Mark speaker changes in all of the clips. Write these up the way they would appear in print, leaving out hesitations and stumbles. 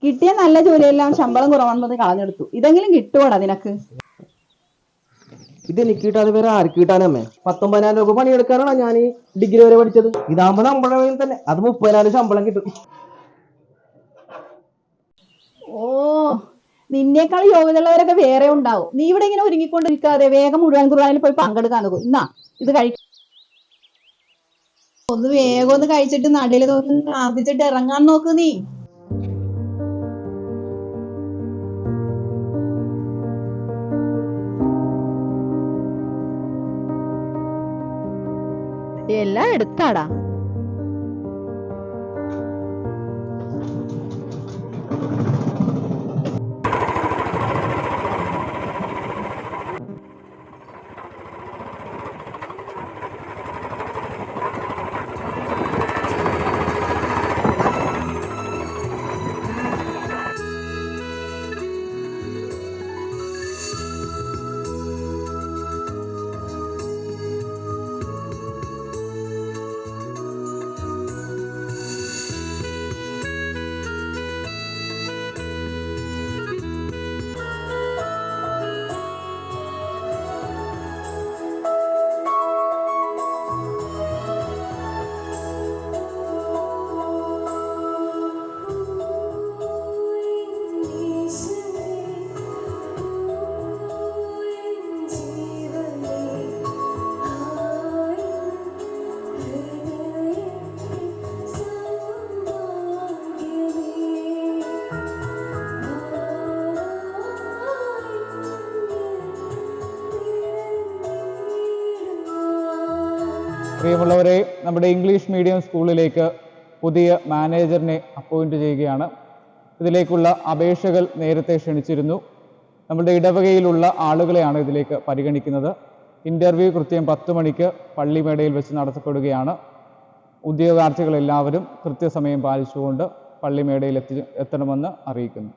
Speaker 1: കിട്ടിയ നല്ല ജോലിയെല്ലാം ശമ്പളം കുറവാണെന്ന് കളഞ്ഞെടുത്തു. ഇതെങ്കിലും കിട്ടുവാടാ നിനക്ക്?
Speaker 2: ഇതെനിക്ക് കിട്ടാതെ വേറെ ആർക്ക് കിട്ടാനമ്മേ? 19,000 രൂപ പണിയെടുക്കാനാണ് ഞാൻ ഈ ഡിഗ്രി വരെ പഠിച്ചത്. ഇതാകുമ്പോ നമ്മുടെ തന്നെ അത് 30,000 ശമ്പളം കിട്ടും.
Speaker 1: ഓ, നിന്നേക്കാൾ യോഗ്യതയുള്ളവരൊക്കെ വേറെ ഉണ്ടാവും. നീ ഇവിടെ ഇങ്ങനെ ഒരുങ്ങിക്കൊണ്ടിരിക്കാതെ വേഗം മുഴുവൻ കുർബാനയിൽ പോയി പങ്കെടുക്കാൻ നോക്കും. എന്നാ ഇത് ഒന്ന് വേഗം ഒന്ന് കഴിച്ചിട്ട് നടയില് തോന്നി പ്രാർത്ഥിച്ചിട്ട് ഇറങ്ങാൻ നോക്ക് നീ. എല്ലാം എടുത്താടാ.
Speaker 3: പ്രിയമുള്ളവരെ, നമ്മുടെ ഇംഗ്ലീഷ് മീഡിയം സ്കൂളിലേക്ക് പുതിയ മാനേജറിനെ അപ്പോയിൻറ്റ് ചെയ്യുകയാണ്. ഇതിലേക്കുള്ള അപേക്ഷകൾ നേരത്തെ ക്ഷണിച്ചിരുന്നു. നമ്മുടെ ഇടവകയിലുള്ള ആളുകളെയാണ് ഇതിലേക്ക് പരിഗണിക്കുന്നത്. ഇൻ്റർവ്യൂ കൃത്യം 10 മണിക്ക് പള്ളിമേടയിൽ വെച്ച് നടത്തപ്പെടുകയാണ്. ഉദ്യോഗാർത്ഥികളെല്ലാവരും കൃത്യസമയം പാലിച്ചുകൊണ്ട് പള്ളിമേടയിൽ എത്തണമെന്ന് അറിയിക്കുന്നു.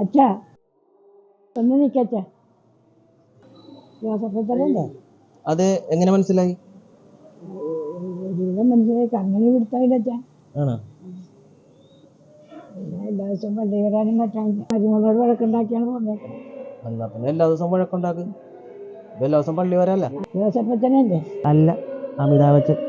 Speaker 4: അച്ഛാ ഒന്ന് നിൽക്കച്ചാ. ജോസഫല്ലേ?
Speaker 2: അത് എങ്ങനെ മനസ്സിലായി?
Speaker 4: മനസ്സിലായി, കണ്ണിന് പിടുത്തമില്ലച്ചാ.
Speaker 2: ആണോ?
Speaker 4: എല്ലാ ദിവസവും പള്ളി വരാനും പറ്റാൻ മരുമകളോട് വഴക്കുണ്ടാക്കിയാണ് പോന്നേക്കുന്നത്.
Speaker 2: എന്നാ പിന്നെ എല്ലാ ദിവസവും വഴക്കുണ്ടാക്കും. എല്ലാ ദിവസം പള്ളി വരാല്ല.
Speaker 4: ജോസഫച്ചനല്ലേ?
Speaker 2: അല്ല, അമിതാഭച്ചൻ.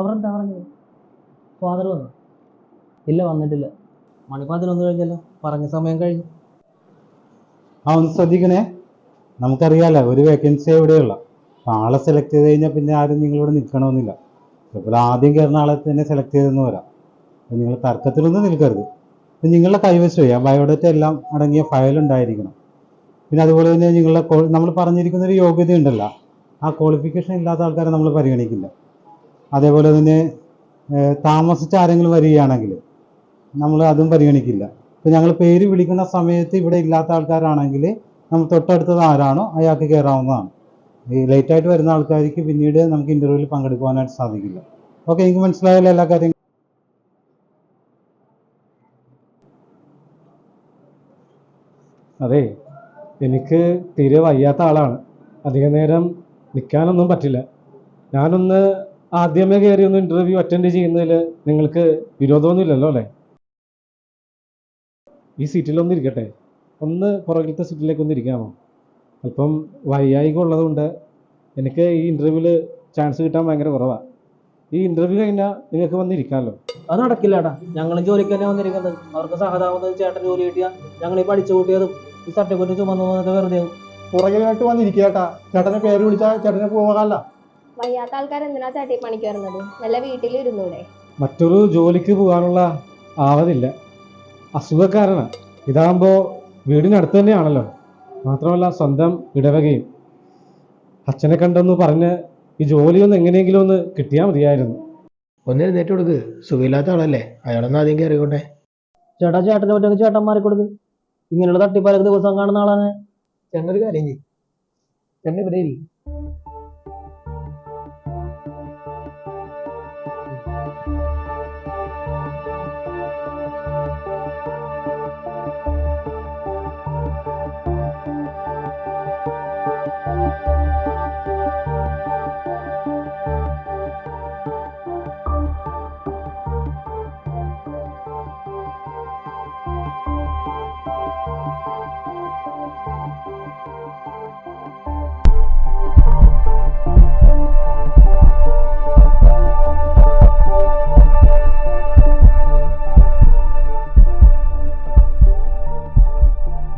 Speaker 2: അവരെന്താ പറഞ്ഞത്? ഫാദർ വന്നു? ഇല്ല, വന്നിട്ടില്ല. മണി 11 കഴിഞ്ഞല്ലോ, പറഞ്ഞ സമയം കഴിഞ്ഞു.
Speaker 5: ഒന്ന് ശ്രദ്ധിക്കണേ. നമുക്കറിയാലോ ഒരു വേക്കൻസി എവിടെയുള്ള ആളെ സെലക്ട് ചെയ്ത് കഴിഞ്ഞാൽ പിന്നെ ആരും നിങ്ങളിവിടെ നിൽക്കണമെന്നില്ല. ചിലപ്പോൾ ആദ്യം കയറുന്ന ആളെ തന്നെ സെലക്ട് ചെയ്തെന്ന് വരാം. അപ്പോൾ നിങ്ങൾ തർക്കത്തിലൊന്നും നിൽക്കരുത്. പിന്നെ നിങ്ങളുടെ കൈവശം ആ ബയോഡേറ്റ എല്ലാം അടങ്ങിയ ഫയൽ ഉണ്ടായിരിക്കണം. പിന്നെ അതുപോലെ തന്നെ നിങ്ങളുടെ നമ്മൾ പറഞ്ഞിരിക്കുന്നൊരു യോഗ്യത ഉണ്ടല്ലോ, ആ ക്വാളിഫിക്കേഷൻ ഇല്ലാത്ത ആൾക്കാരെ നമ്മൾ പരിഗണിക്കില്ല. അതേപോലെ തന്നെ താമസിച്ച് ആരെങ്കിലും വരികയാണെങ്കിൽ നമ്മൾ അതും പരിഗണിക്കില്ല. ഇപ്പോൾ ഞങ്ങൾ പേര് വിളിക്കുന്ന സമയത്ത് ഇവിടെ ഇല്ലാത്ത ആൾക്കാരാണെങ്കിൽ നമ്മൾ തൊട്ടടുത്തത് ആരാണോ അയാൾക്ക് കയറാവുന്നതാണ്. ഈ ലേറ്റായിട്ട് വരുന്ന ആൾക്കാർക്ക് പിന്നീട് നമുക്ക് ഇൻ്റർവ്യൂവിൽ പങ്കെടുക്കുവാനായിട്ട് സാധിക്കില്ല. ഓക്കെ, എനിക്ക് മനസ്സിലായല്ലോ എല്ലാ കാര്യങ്ങളും?
Speaker 6: അതെ, എനിക്ക് തീരെ വയ്യാത്ത ആളാണ്. അധിക നേരം നിൽക്കാനൊന്നും പറ്റില്ല. ഞാനൊന്ന് ആദ്യമേ കയറി ഒന്ന് ഇൻ്റർവ്യൂ അറ്റൻഡ് ചെയ്യുന്നതിൽ നിങ്ങൾക്ക് വിരോധമൊന്നുമില്ലല്ലോ അല്ലേ? ഈ സീറ്റിലൊന്നും ഇരിക്കട്ടെ. ഒന്ന് പുറകിലത്തെ സീറ്റിലേക്ക് ഒന്ന് ഇരിക്കാമോ? അല്പം വയ്യായിക ഉള്ളതുകൊണ്ട് എനിക്ക് ഈ ഇൻ്റർവ്യൂവിൽ ചാൻസ് കിട്ടാൻ ഭയങ്കര കുറവാണ്. ഈ ഇൻ്റർവ്യൂ കഴിഞ്ഞാൽ നിങ്ങൾക്ക് വന്നിരിക്കാമല്ലോ.
Speaker 2: അത് നടക്കില്ല ഏട്ടാ. ഞങ്ങൾ ജോലിക്ക് തന്നെ വന്നിരിക്കുന്നത്. അവർക്ക് സഹതാപം ചേട്ടൻ ജോലി കിട്ടിയാൽ ഞങ്ങൾ ഈ പഠിച്ചു കൂട്ടിയതും ഈ സർട്ടിഫിക്കറ്റ് ചുമന്നു പോകുന്നത് വെറുതെ ആവും.
Speaker 7: പുറകിലായിട്ട് വന്നിരിക്കേട്ടാ. ചേട്ടനെ പേര് വിളിച്ചാൽ ചേട്ടനെ പോകാല്ല.
Speaker 8: വയ്യാത്ത ആൾക്കാർ എന്തിനാ ചാട്ടി പണിക്ക് വരുന്നത്? നല്ല വീട്ടിലിരുന്നൂടെ?
Speaker 6: മറ്റൊരു ജോലിക്ക് പോകാനുള്ള ആവതില്ല, അസുഖക്കാരനാണ്. ഇതാകുമ്പോൾ വീടിനടുത്ത് തന്നെയാണല്ലോ. മാത്രമല്ല സ്വന്തം ഇടവകയും. അച്ഛനെ കണ്ടെന്ന് പറഞ്ഞ് ഈ ജോലിയൊന്ന് എങ്ങനെയെങ്കിലും ഒന്ന് കിട്ടിയാൽ മതിയായിരുന്നു.
Speaker 9: ഒന്ന് എഴുന്നേറ്റ് കൊടുക്ക്. സുഖമില്ലാത്ത ആളല്ലേ, അയാളൊന്ന് ആദ്യം കയറിക്കോട്ടെ.
Speaker 2: ചേട്ടനെ പറ്റുമെങ്കിൽ ചേട്ടൻ മാറിക്കൊടുക്ക്. ഇങ്ങനെയുള്ള തട്ടിപ്പാലൊക്കെ ദിവസം കാണുന്ന ആളാണ്.
Speaker 9: ചേട്ടനൊരു കാര്യം ചെയ്യും, ചേട്ടൻ ഇവിടെ ഇരിക്കും.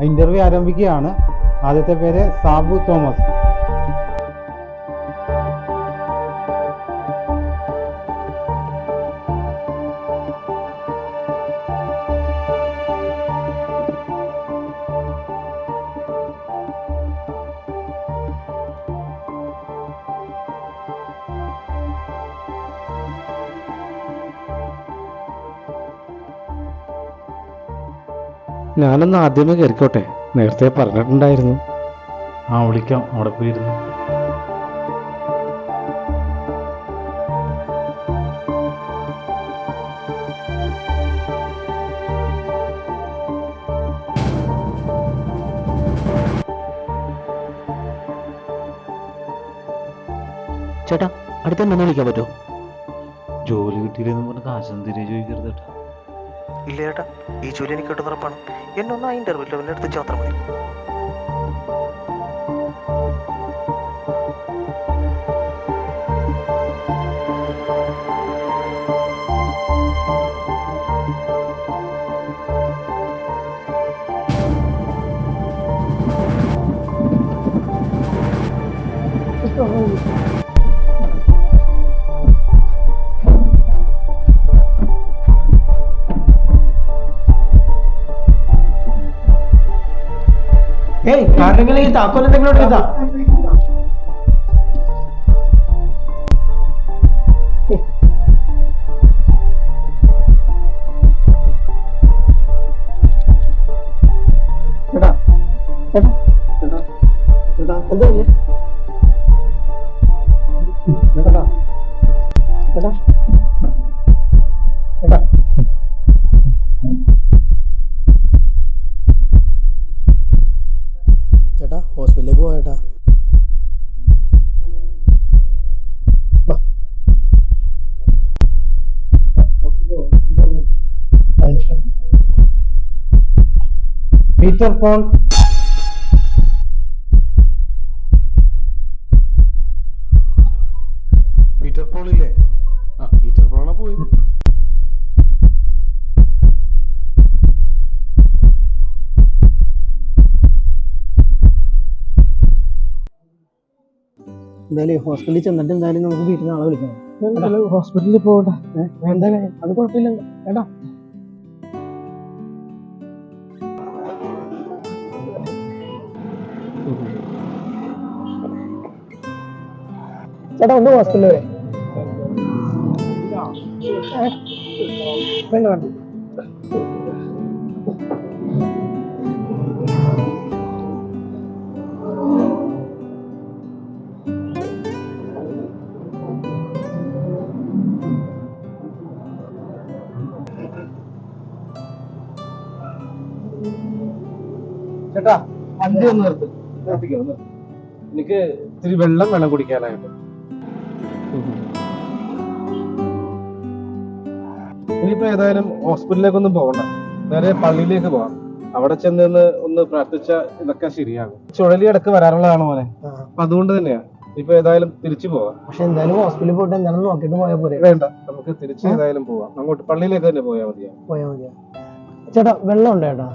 Speaker 5: ഇന്റർവ്യൂ ആരംഭിക്കുകയാണ്. ആദ്യത്തെ പേര് സാബു തോമസ്.
Speaker 6: ഞാനൊന്ന് ആദ്യമേ കയറിക്കോട്ടെ, നേരത്തെ പറഞ്ഞിട്ടുണ്ടായിരുന്നു.
Speaker 5: വിളിക്കാം, അവിടെ പോയിരുന്നു.
Speaker 2: ചേട്ടാ അടുത്ത എന്നെ വിളിക്കാൻ പറ്റുമോ?
Speaker 5: ജോലി കിട്ടിയില്ലെന്ന് പറഞ്ഞ് കാശൊന്നും തിരികെ ചോദിക്കരുത് കേട്ടോ.
Speaker 9: ഇല്ല ചേട്ടാ, ഈ ജോലി എനിക്ക് കിട്ടുന്ന ഉറപ്പാണ്. എന്നൊന്ന് ആ ഇന്റർവ്യൂ ലെവലിൽ എടുത്ത് മാത്രം മതി.
Speaker 2: ഏയ് കാരണം ഈ താക്കോൽ എന്തെങ്കിലും എടുത്താ? ചേട്ടാ ചേട്ടാ ചേട്ടാ ചേട്ടാ എന്താ ചേട്ടാ ചേട്ടാ ചേട്ടാ ചേട്ടാ ഹോസ്പിറ്റലിലേക്ക് പോയേട്ടാ.
Speaker 5: Peter Paul.
Speaker 6: പീറ്റർ പോൾ ഇല്ലേ? പീറ്റർ പോളാ പോയത്.
Speaker 2: എന്തായാലും ഹോസ്പിറ്റലിൽ ചെന്നിട്ട് എന്തായാലും നമുക്ക് വീട്ടിൽ നാളെ വിളിക്കണം.
Speaker 6: ഹോസ്പിറ്റലിൽ പോകട്ടെ.
Speaker 2: എന്താ അത് കുഴപ്പമില്ല ചേട്ടാ. ചേട്ടാ ഒന്ന് ഹോസ്പിറ്റലിൽ വരെ. വേണ്ട വേണ്ട.
Speaker 6: ചേട്ടാ വണ്ടി ഒന്ന് നിർത്തിക്കോ. എനിക്ക് ഇത്തിരി വെള്ളം വേണം കുടിക്കാനായിട്ട്. ഇനിയിപ്പോ ഏതായാലും ഹോസ്പിറ്റലിലേക്കൊന്നും പോകണ്ട, നേരെ പള്ളിയിലേക്ക് പോവാം. അവിടെ ചെന്ന് ഒന്ന് പ്രാർത്ഥിച്ച ഇതൊക്കെ ശരിയാകും. ചുഴലി ഇടക്ക് വരാറുള്ളതാണ് മോനെ. അപ്പൊ അതുകൊണ്ട് തന്നെയാ ഇപ്പൊ ഏതായാലും തിരിച്ചു പോവാം.
Speaker 2: പക്ഷെ എന്തായാലും ഹോസ്പിറ്റലിൽ പോയിട്ട് എന്താണെന്ന് നോക്കിയിട്ട് പോയാൽ പോരെ?
Speaker 6: വേണ്ട, നമുക്ക് തിരിച്ച് ഏതായാലും പോവാം. അങ്ങോട്ട് പള്ളിയിലേക്ക് തന്നെ പോയാൽ മതിയാ.
Speaker 2: ചേട്ടാ വെള്ളം ഉണ്ട് ചേട്ടാ?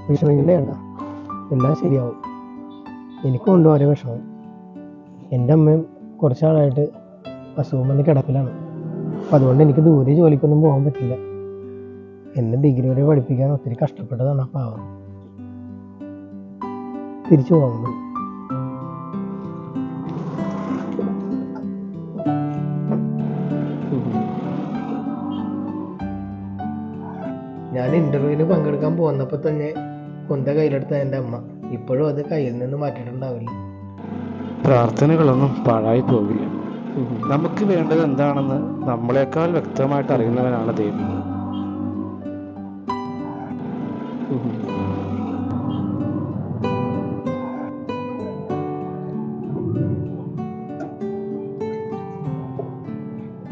Speaker 2: വിഷമിക്കണ്ടേ ചേട്ടാ, എല്ലാം ശരിയാവും. എനിക്കുണ്ട് ഓരോ വിഷമം. എൻ്റെ അമ്മയും കുറച്ചാളായിട്ട് അസുഖം വന്ന് കിടപ്പിലാണ്. അപ്പം അതുകൊണ്ട് എനിക്ക് ദൂരെ ജോലിക്കൊന്നും പോകാൻ പറ്റില്ല. എന്നെ ഡിഗ്രി വരെ പഠിപ്പിക്കാൻ ഒത്തിരി കഷ്ടപ്പെട്ടതാണ്. അപ്പം തിരിച്ചു പോകുന്നത് ഞാൻ ഇന്റർവ്യൂവിന് പങ്കെടുക്കാൻ പോകുന്നപ്പോൾ തന്നെ കൊന്ത കയ്യിലെടുത്ത എൻ്റെ അമ്മ ഇപ്പോഴും അത് കയ്യിൽ നിന്ന് മാറ്റിയിട്ടുണ്ടാവില്ല.
Speaker 6: പ്രാർത്ഥനകളൊന്നും പാഴായി പോകില്ല. നമുക്ക് വേണ്ടത് എന്താണെന്ന് നമ്മളെക്കാൾ വ്യക്തമായിട്ട് അറിയുന്നവനാണ് ദൈവം.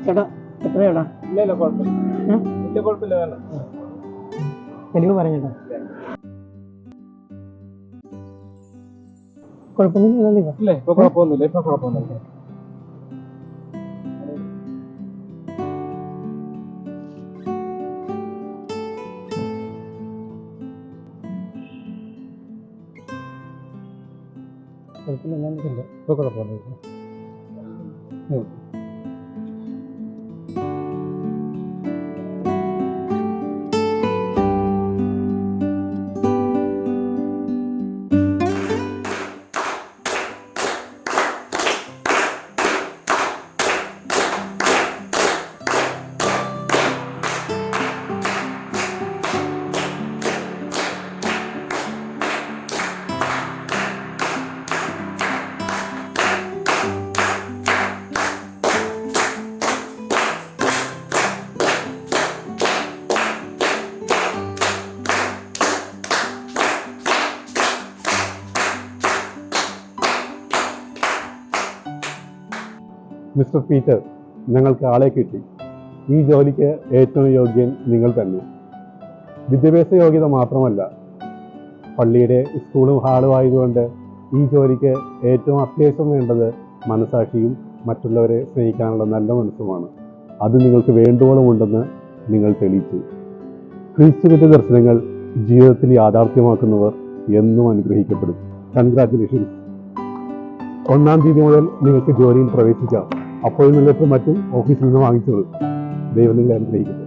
Speaker 2: ചേട്ടാ എത്രയാടാ?
Speaker 6: ഇല്ല കുഴപ്പമില്ല, വലിയ കുഴപ്പമില്ല. വേണ്ട,
Speaker 2: എനിക്ക് പറയാം ചേട്ടാ. കുഴപ്പമൊന്നുമില്ല.
Speaker 6: ഇല്ലേ ഇപ്പൊ കുഴപ്പമൊന്നുമില്ല. ഇപ്പൊ കുഴപ്പമൊന്നുമില്ല. കുഴപ്പമില്ല, ഇപ്പൊ കുഴപ്പമൊന്നുമില്ല.
Speaker 5: മിസ്റ്റർ പീറ്റർ, ഞങ്ങൾക്ക് ആളെ കിട്ടി. ഈ ജോലിക്ക് ഏറ്റവും യോഗ്യൻ നിങ്ങൾ തന്നെ. വിദ്യാഭ്യാസ യോഗ്യത മാത്രമല്ല, പള്ളിയുടെ സ്കൂളും ഹാളും ആയതുകൊണ്ട് ഈ ജോലിക്ക് ഏറ്റവും അത്യാവശ്യം വേണ്ടത് മനസാക്ഷിയും മറ്റുള്ളവരെ സ്നേഹിക്കാനുള്ള നല്ല മനസ്സുമാണ്. അത് നിങ്ങൾക്ക് വേണ്ടുവോളം ഉണ്ടെന്ന് നിങ്ങൾ തെളിയിച്ചു. ക്രിസ്തുവിൻ്റെ ദർശനങ്ങൾ ജീവിതത്തിൽ യാഥാർത്ഥ്യമാക്കുന്നവർ എന്നും അനുഗ്രഹിക്കപ്പെടും. കൺഗ്രാറ്റുലേഷൻസ്. 1-ാം തീയതി മുതൽ നിങ്ങൾക്ക് ജോലിയിൽ പ്രവേശിക്കാം. അപ്പോൾ നിങ്ങൾക്ക് മറ്റും ഓഫീസിൽ നിന്ന് വാങ്ങിച്ചോളൂ. ദൈവം നിങ്ങളെ അനുഗ്രഹിക്കട്ടെ.